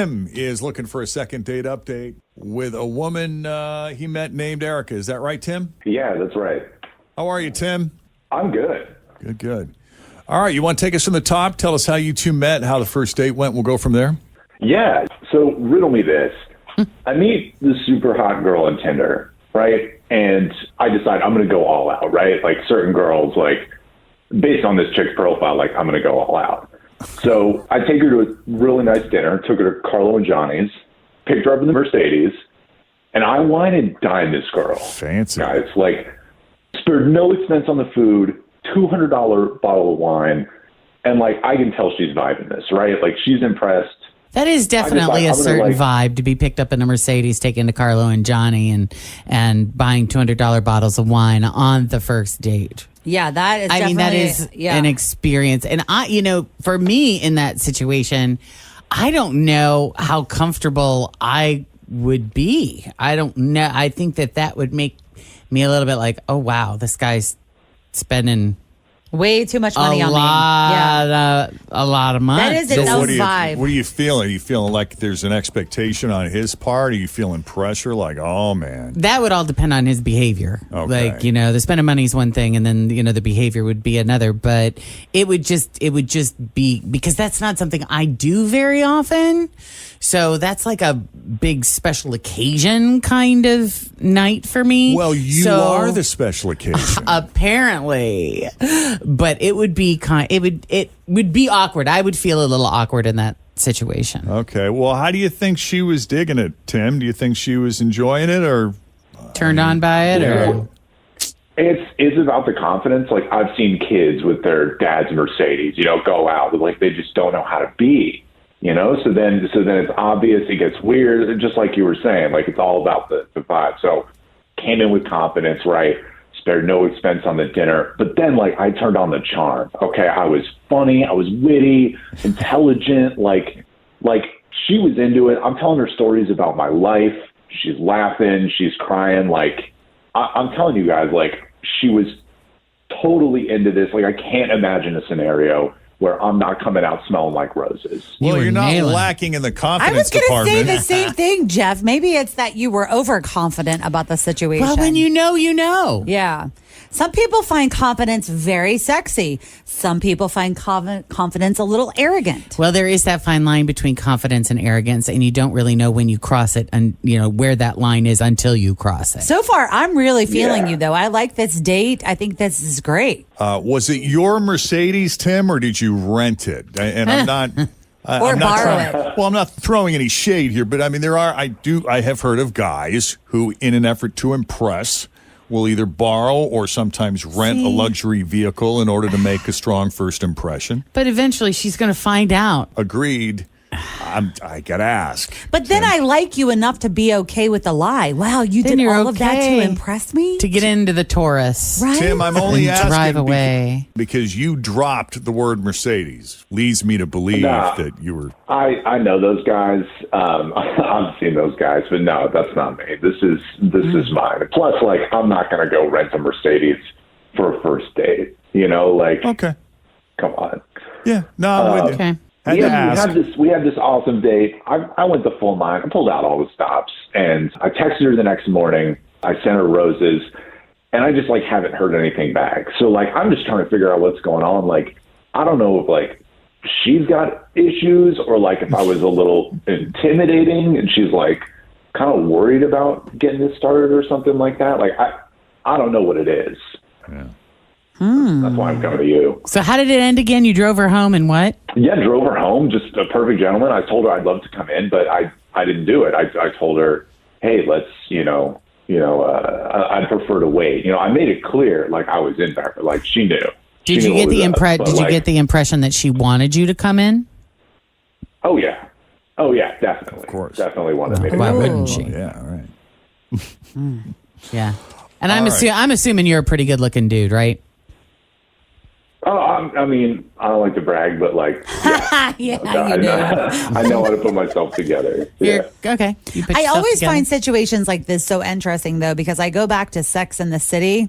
Tim is looking for a second date update with a woman he met named Erica. Is that right, Tim? Yeah, that's right. How are you, Tim? I'm good. Good. All right, you want to take us from the top? Tell us how you two met, how the first date went. We'll go from there. Yeah, so riddle me this. I meet this super hot girl on Tinder, right? And I decide I'm going to go all out, right? Like certain girls, like based on this chick's profile, like I'm going to go all out. So I take her to a really nice dinner, took her to Carlo and Johnny's, picked her up in the Mercedes, and I wine and dine this girl. Fancy. Guys, like spared no expense on the food, $200 bottle of wine, and like I can tell she's vibing this, right? Like she's impressed. That is definitely a certain vibe to be picked up in a Mercedes, taken to Carlo and Johnny, and buying $200 bottles of wine on the first date. Yeah, that is. I mean, that is an experience, and for me in that situation, I don't know how comfortable I would be. I don't know. I think that would make me a little bit like, oh wow, this guy's spending way too much money on me. A lot of money. That is a vibe. What are you feeling? Are you feeling like there's an expectation on his part? Are you feeling pressure? Like, oh man. That would all depend on his behavior. Okay. Like, the spending money is one thing, and then the behavior would be another. But it would just be, because that's not something I do very often. So that's like a big special occasion kind of night for me. Well, you are the special occasion. Apparently. But it would be it would be awkward. I would feel a little awkward in that situation. Okay. Well, how do you think she was digging it, Tim? Do you think she was enjoying it, or turned on by it, or? It's about the confidence. Like I've seen kids with their dad's Mercedes, go out, like they just don't know how to be. So then it's obvious, it gets weird, just like you were saying, like it's all about the vibe. So came in with confidence, right? Spared no expense on the dinner. But then, like, I turned on the charm. Okay, I was funny, I was witty, intelligent, like she was into it. I'm telling her stories about my life. She's laughing, she's crying. Like, I'm telling you guys, like, she was totally into this. Like, I can't imagine a scenario where I'm not coming out smelling like roses. Well, you're not lacking in the confidence department. I was going to say the same thing, Jeff. Maybe it's that you were overconfident about the situation. Well, when you know, you know. Yeah. Some people find confidence very sexy. Some people find confidence a little arrogant. Well, there is that fine line between confidence and arrogance, and you don't really know when you cross it and, where that line is until you cross it. So far, I'm really feeling you, though. I like this date. I think this is great. Was it your Mercedes, Tim, or did you rent it? And I'm not... or borrow it. Well, I'm not throwing any shade here, but I mean, I have heard of guys who, in an effort to impress, will either borrow or sometimes rent a luxury vehicle in order to make a strong first impression. But eventually she's going to find out. Agreed. I got to ask. But then I like you enough to be okay with the lie. Wow, you did all of that to impress me? To get into the Taurus. Right? Tim, I'm only asking drive away. because you dropped the word Mercedes. Leads me to believe that you were... I know those guys. I've seen those guys, but no, that's not me. This is mine. Plus, like, I'm not going to go rent a Mercedes for a first date. Okay. Come on. Yeah, no, I'm with you. Okay. We had this awesome date. I went the full mile. I pulled out all the stops, and I texted her the next morning. I sent her roses, and I just haven't heard anything back. So I'm just trying to figure out what's going on. I don't know if she's got issues or if I was a little intimidating and she's kind of worried about getting this started or something like that. I don't know what it is. Yeah. That's why I'm coming to you. So how did it end again? You drove her home and what? Yeah, drove her home. Just a perfect gentleman. I told her I'd love to come in, but I didn't do it. I told her, hey, let's, I'd prefer to wait. I made it clear, I was in there. She knew. Did you get the impression that she wanted you to come in? Oh yeah, definitely. Of course, definitely wanted me to. Why come wouldn't she? Yeah, all right. Yeah, and I'm assuming you're a pretty good looking dude, right? Oh, I mean, I don't like to brag, but yeah, I know how to put myself together. Yeah. Okay. I always find situations like this so interesting, though, because I go back to Sex and the City,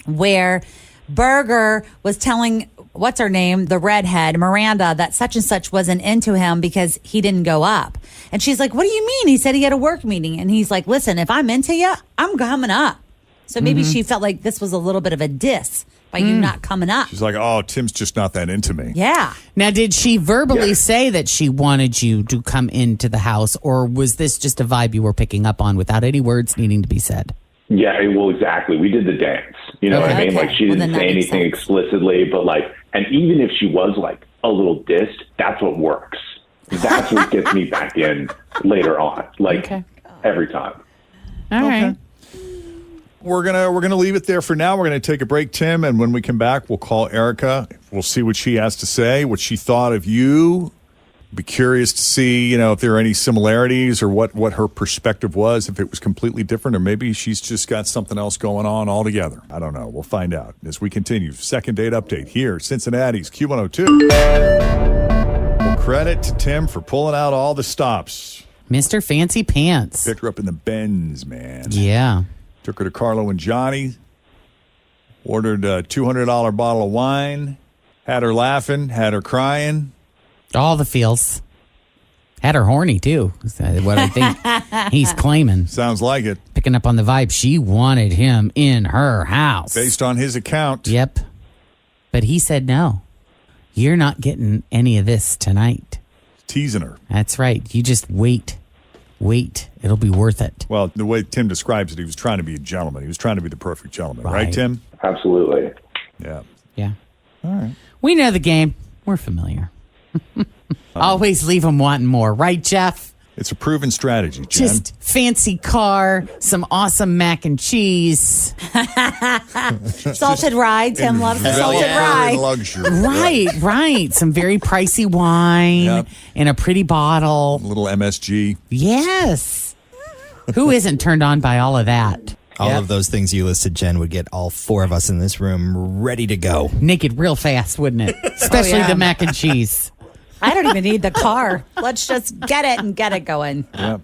where Berger was telling what's her name, the redhead, Miranda, that such and such wasn't into him because he didn't go up. And she's like, what do you mean? He said he had a work meeting. And he's like, listen, if I'm into you, I'm coming up. So maybe she felt like this was a little bit of a diss by you not coming up. She's like, oh, Tim's just not that into me. Yeah. Now, did she verbally say that she wanted you to come into the house, or was this just a vibe you were picking up on without any words needing to be said? Yeah, well, exactly. We did the dance. You know what I mean? Okay. Like, she Well, didn't then that say makes anything sense. explicitly, but like, and even if she was like a little dissed, that's what works. That's what gets me back in later on. Like, every time. All right. We're gonna leave it there for now. We're gonna take a break, Tim, and when we come back, we'll call Erica. We'll see what she has to say, what she thought of you. Be curious to see, if there are any similarities or what her perspective was, if it was completely different, or maybe she's just got something else going on altogether. I don't know. We'll find out as we continue. Second date update here, Cincinnati's Q102. Well, credit to Tim for pulling out all the stops. Mr. Fancy Pants. Picked her up in the Benz, man. Yeah. Took her to Carlo and Johnny. Ordered a $200 bottle of wine. Had her laughing. Had her crying. All the feels. Had her horny, too. Is that what I think he's claiming. Sounds like it. Picking up on the vibe. She wanted him in her house. Based on his account. Yep. But he said no. You're not getting any of this tonight. Teasing her. That's right. You just wait. Wait. It'll be worth it. Well, the way Tim describes it, he was trying to be a gentleman. He was trying to be the perfect gentleman. Right, Tim? Absolutely. Yeah. Yeah. All right. We know the game. We're familiar. Always leave them wanting more. Right, Jeff? It's a proven strategy, Jen. Just fancy car, some awesome mac and cheese. Salted rye. Tim loves the salted Very rye. luxury. Right. Some very pricey wine Yep. in a pretty bottle. A little MSG. Yes. Who isn't turned on by all of that? All of those things you listed, Jen, would get all four of us in this room ready to go. Naked real fast, wouldn't it? Especially yeah. the mac and cheese. I don't even need the car. Let's just get it and get it going. Yep.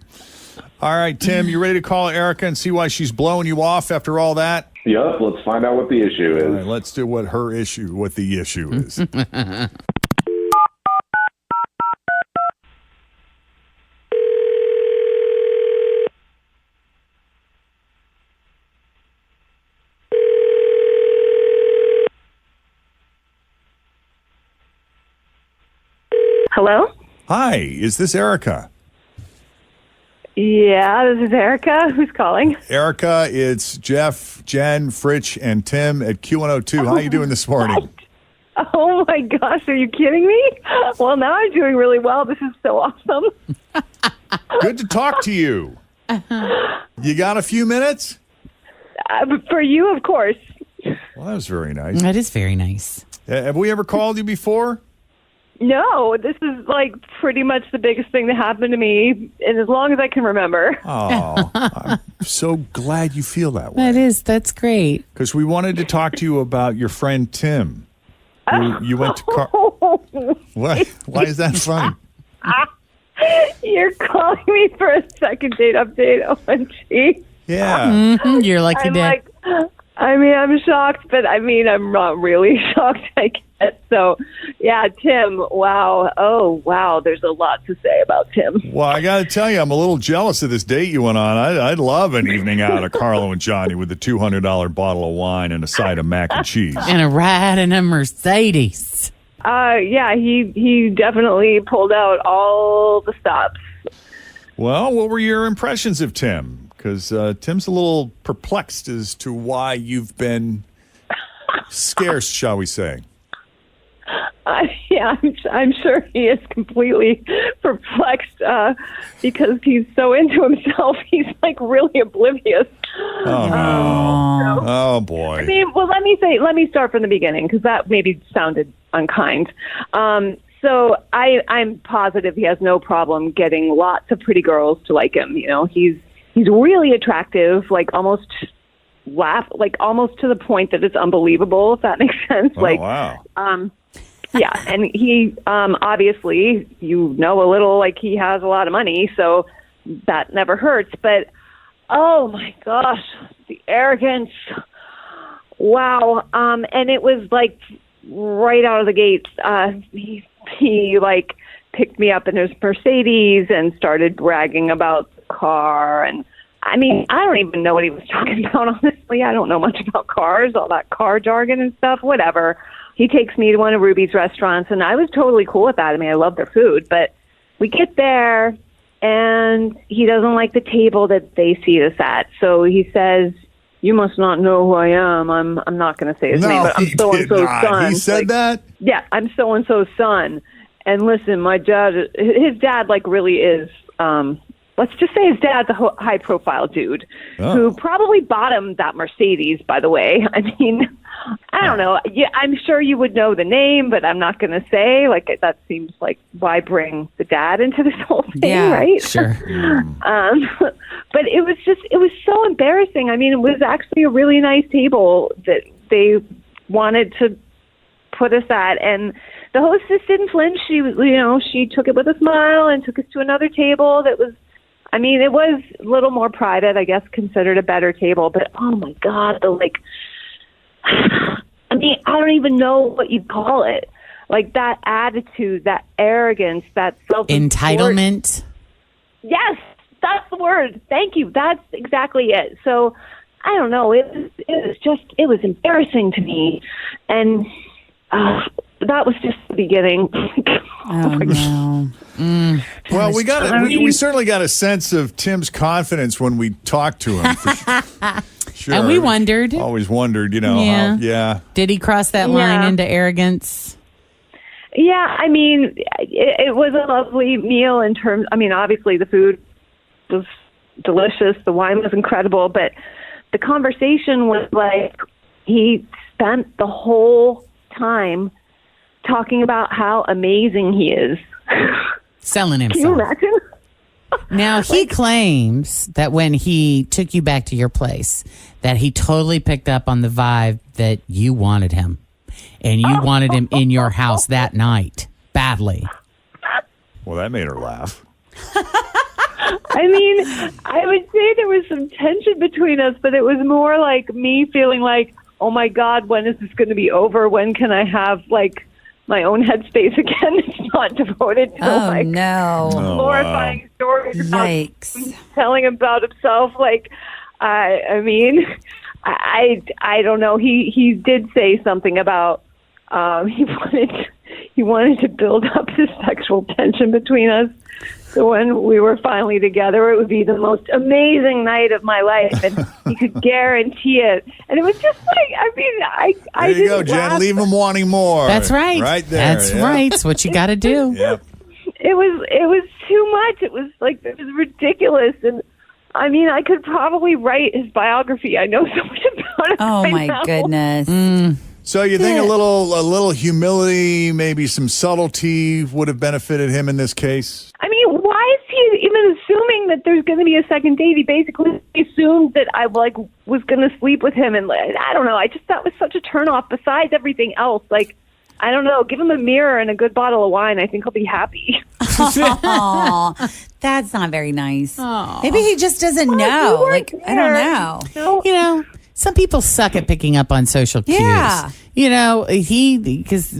All right, Tim, you ready to call Erica and see why she's blowing you off after all that? Yep, let's find out what the issue All is. right, let's do what the issue is. Hello? Hi, is this Erica? Yeah, this is Erica. Who's calling? Erica, it's Jeff, Jen, Fritch, and Tim at Q102. How you doing this morning? Oh my gosh, are you kidding me? Well, now I'm doing really well. This is so awesome. Good to talk to you. You got a few minutes? For you, of course. Well, that was very nice. That is very nice. Have we ever called you before? No, this is like pretty much the biggest thing that happened to me in as long as I can remember. Oh, I'm so glad you feel that way. That's great. Because we wanted to talk to you about your friend Tim. You went to What? Why is that funny? You're calling me for a second date update. OMG. Yeah. You're lucky I'm to. like, I'm shocked, but I'm not really shocked, I guess. So, yeah, Tim, wow. Oh, wow. There's a lot to say about Tim. Well, I got to tell you, I'm a little jealous of this date you went on. I'd love an evening out at Carlo and Johnny with a $200 bottle of wine and a side of mac and cheese. And a ride in a Mercedes. Yeah, he definitely pulled out all the stops. Well, what were your impressions of Tim? Because Tim's a little perplexed as to why you've been scarce, shall we say. Yeah, I'm sure he is completely perplexed because he's so into himself. He's like really oblivious. Oh, no. Oh, boy. I mean, well, let me start from the beginning because that maybe sounded unkind. So I'm positive he has no problem getting lots of pretty girls to like him. You know, he's really attractive, like almost to the point that it's unbelievable, if that makes sense. Oh, wow. Yeah, and he obviously, a little like he has a lot of money, so that never hurts. But oh my gosh, the arrogance! Wow, and it was like right out of the gates, he like picked me up in his Mercedes and started bragging about the car. And I mean, I don't even know what he was talking about, honestly. I don't know much about cars, all that car jargon and stuff, whatever. He takes me to one of Ruby's restaurants, and I was totally cool with that. I mean, I love their food, but we get there, and he doesn't like the table that they seat us at. So he says, "You must not know who I am." I'm not going to say his name, but I'm so-and-so's son. He said that? Yeah, I'm so-and-so's son. And listen, his dad, like, really is, let's just say his dad's a high-profile dude who probably bought him that Mercedes, by the way. I mean, I don't know. Yeah, I'm sure you would know the name, but I'm not going to say. Like, that seems like, why bring the dad into this whole thing, right? Sure. But it was so embarrassing. I mean, it was actually a really nice table that they wanted to put us at, and the hostess didn't flinch. She took it with a smile and took us to another table that was, I mean, it was a little more private, I guess, considered a better table, but oh my God, I mean, I don't even know what you'd call it. Like, that attitude, that arrogance, that entitlement. Yes, that's the word. Thank you. That's exactly it. So, I don't know. It was embarrassing to me. And that was just the beginning. Oh, no. Well, we certainly got a sense of Tim's confidence when we talked to him. Sure. And we wondered. Always wondered, how. Did he cross that line into arrogance? Yeah, I mean, it was a lovely meal in terms, I mean, obviously the food was delicious, the wine was incredible, but the conversation was like, he spent the whole time talking about how amazing he is. Selling himself. Can you imagine? Now, he claims that when he took you back to your place, that he totally picked up on the vibe that you wanted him. And you wanted him in your house that night, badly. Well, that made her laugh. I mean, I would say there was some tension between us, but it was more like me feeling like, oh my God, when is this going to be over? When can I have, like, my own headspace again? It's not devoted to glorifying stories about telling about himself. Like, I mean, I don't know. He did say something about he wanted to build up this sexual tension between us. So when we were finally together, it would be the most amazing night of my life, and he could guarantee it. And it was just like, I mean, I there you go, Jen. Leave him wanting more. That's right. Right there. That's right. It's what you got to do. Yep. It was too much. It was like, it was ridiculous. And I mean, I could probably write his biography. I know so much about it. Oh my goodness. So you think a little humility, maybe some subtlety would have benefited him in this case? I mean, why is he even assuming that there's going to be a second date? He basically assumed that I was going to sleep with him, and I don't know. I just thought it was such a turnoff. Besides everything else, like, I don't know. Give him a mirror and a good bottle of wine. I think he'll be happy. Oh, that's not very nice. Aww. Maybe he just doesn't know. Like, I don't know. No. You know, some people suck at picking up on social cues. Yeah. You know, because,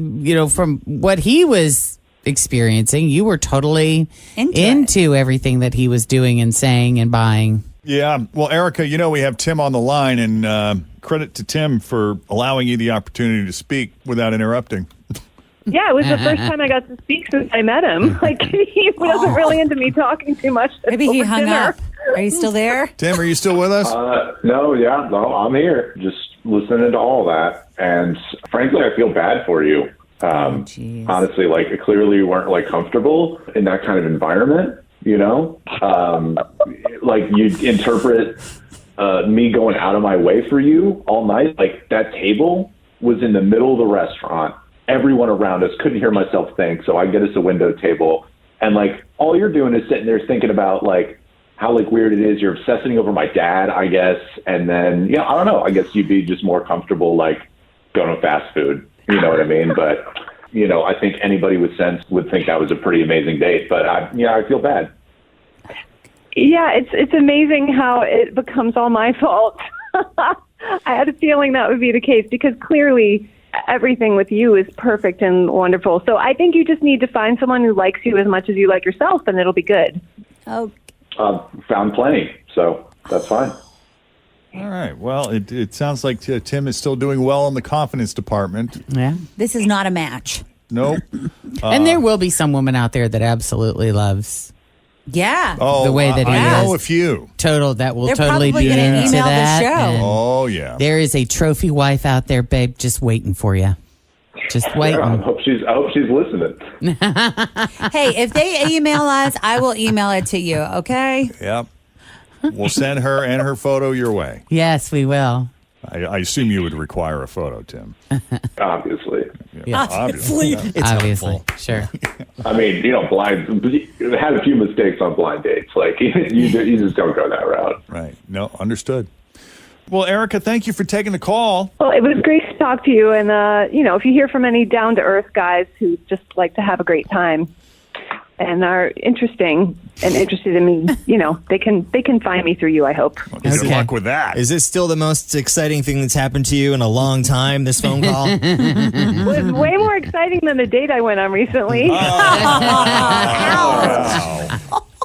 from what he was experiencing, you were totally into everything that he was doing and saying and buying. Yeah. Well, Erica, we have Tim on the line, and credit to Tim for allowing you the opportunity to speak without interrupting. Yeah, it was the first time I got to speak since I met him. Like, he wasn't really into me talking too much. Maybe he hung dinner. up. Are you still there? Tim, are you still with us? No, I'm here, just listening to all that. And frankly, I feel bad for you. Honestly, like, clearly you weren't, like, comfortable in that kind of environment, like, you interpret me going out of my way for you all night. Like, that table was in the middle of the restaurant. Everyone around us couldn't hear myself think, so I get us a window table. And, like, all you're doing is sitting there thinking about, like, how, like, weird it is. You're obsessing over my dad, I guess. And then, I don't know. I guess you'd be just more comfortable, like, going to fast food. You know what I mean? But, I think anybody with sense would think that was a pretty amazing date. But, I feel bad. Yeah, it's amazing how it becomes all my fault. I had a feeling that would be the case because clearly everything with you is perfect and wonderful. So I think you just need to find someone who likes you as much as you like yourself, and it'll be good. Oh, Found plenty, so that's fine. All right. Well, it sounds like Tim is still doing well in the confidence department. Yeah. this is not a match. Nope. And there will be some woman out there that absolutely loves Yeah. Oh, the way that he I know is. a few. That will They're totally probably be gonna into email the that. show. and Oh, yeah. There is a trophy wife out there, babe, just waiting for you. Just waiting. I hope she's listening. Hey, if they email us, I will email it to you, okay? Yep. We'll send her and her photo your way. Yes, we will. I assume you would require a photo, Tim. Obviously. Yeah, obviously. It's Obviously. helpful. Sure. I mean, had a few mistakes on blind dates. Like, you just don't go that route. Right. No, understood. Well, Erica, thank you for taking the call. Well, it was great to talk to you. And, if you hear from any down-to-earth guys who just like to have a great time and are interesting and interested in me, they can find me through you, I hope. Good luck with that. Is this still the most exciting thing that's happened to you in a long time, this phone call? It was way more exciting than the date I went on recently.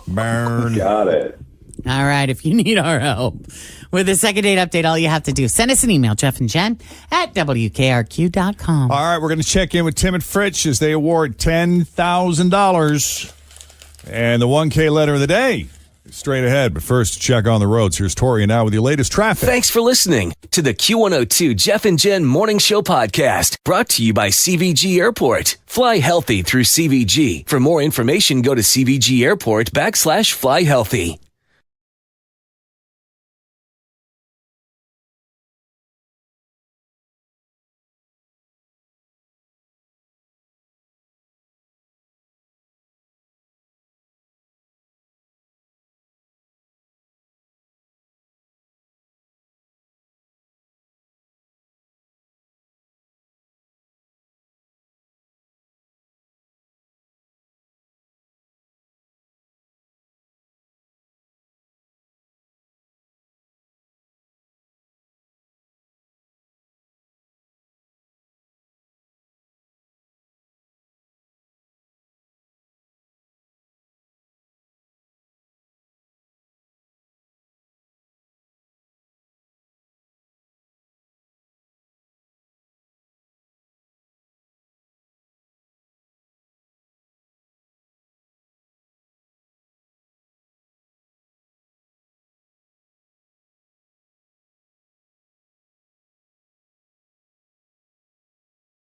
Burn. Got it. All right. If you need our help with the second date update, all you have to do, send us an email, Jeff and Jen at WKRQ.com. All right, we're going to check in with Tim and Fritch as they award $10,000. And the 1K letter of the day is straight ahead. But first, to check on the roads. Here's Tori now with your latest traffic. Thanks for listening to the Q102 Jeff and Jen Morning Show podcast, brought to you by CVG Airport. Fly healthy through CVG. For more information, go to CVG Airport /fly healthy.